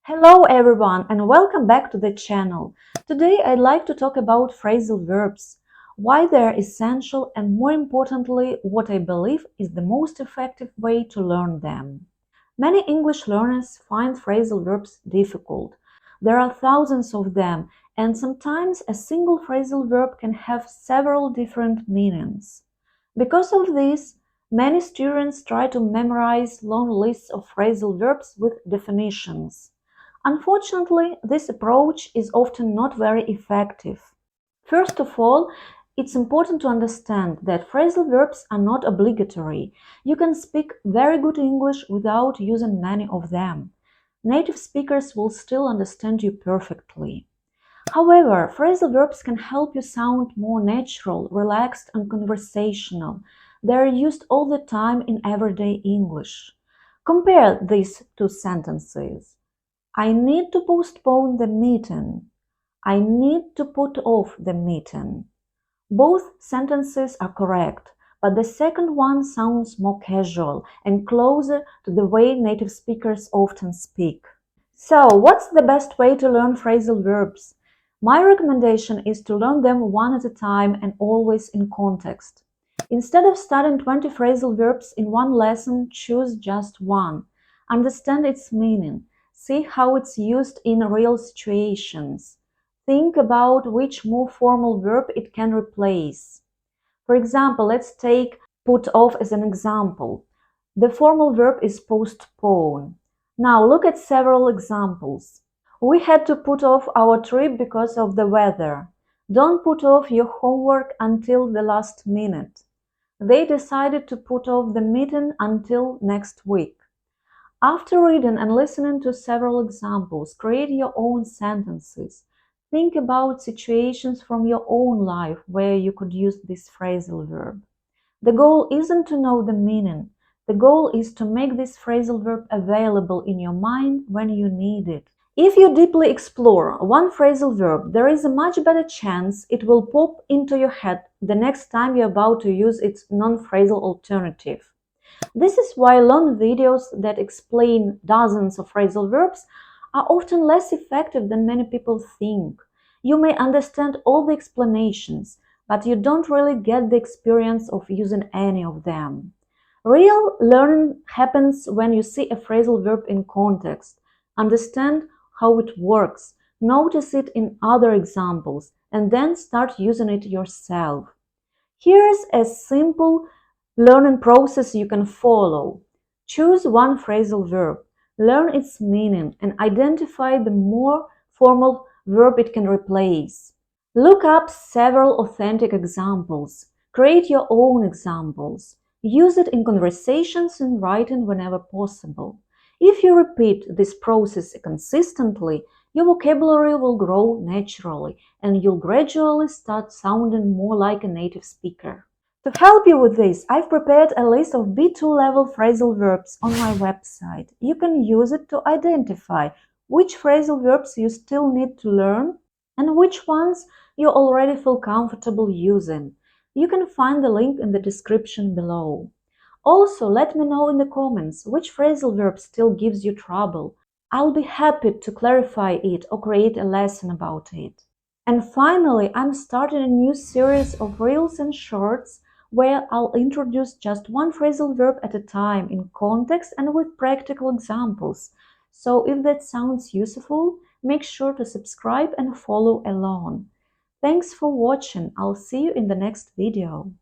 Hello everyone and welcome back to the channel. Today I'd like to talk about phrasal verbs, why they're essential and more importantly what I believe is the most effective way to learn them. Many English learners find phrasal verbs difficult. There are thousands of them and sometimes a single phrasal verb can have several different meanings. Because of this, many students try to memorize long lists of phrasal verbs with definitions. Unfortunately, this approach is often not very effective. First of all, it's important to understand that phrasal verbs are not obligatory. You can speak very good English without using many of them. Native speakers will still understand you perfectly. However, phrasal verbs can help you sound more natural, relaxed, and conversational. They are used all the time in everyday English. Compare these two sentences. I need to postpone the meeting. I need to put off the meeting. Both sentences are correct, but the second one sounds more casual and closer to the way native speakers often speak. So, what's the best way to learn phrasal verbs? My recommendation is to learn them one at a time and always in context. Instead of studying 20 phrasal verbs in one lesson, choose just one. Understand its meaning. See how it's used in real situations. Think about which more formal verb it can replace. For example, let's take put off as an example. The formal verb is postpone. Now look at several examples. We had to put off our trip because of the weather. Don't put off your homework until the last minute. They decided to put off the meeting until next week. After reading and listening to several examples, create your own sentences. Think about situations from your own life where you could use this phrasal verb. The goal isn't to know the meaning. The goal is to make this phrasal verb available in your mind when you need it. If you deeply explore one phrasal verb, there is a much better chance it will pop into your head the next time you're about to use its non-phrasal alternative. This is why long videos that explain dozens of phrasal verbs are often less effective than many people think. You may understand all the explanations, but you don't really get the experience of using any of them. Real learning happens when you see a phrasal verb in context, understand how it works, notice it in other examples, and then start using it yourself. Here's a simple learning process you can follow. Choose one phrasal verb, learn its meaning, and identify the more formal verb it can replace. Look up several authentic examples. Create your own examples. Use it in conversations and writing whenever possible. If you repeat this process consistently, your vocabulary will grow naturally and you'll gradually start sounding more like a native speaker. To help you with this, I've prepared a list of B2 level phrasal verbs on my website. You can use it to identify which phrasal verbs you still need to learn and which ones you already feel comfortable using. You can find the link in the description below. Also, let me know in the comments which phrasal verb still gives you trouble. I'll be happy to clarify it or create a lesson about it. And finally, I'm starting a new series of reels and shorts where I'll introduce just one phrasal verb at a time in context and with practical examples. So if that sounds useful, make sure to subscribe and follow along. Thanks for watching. I'll see you in the next video.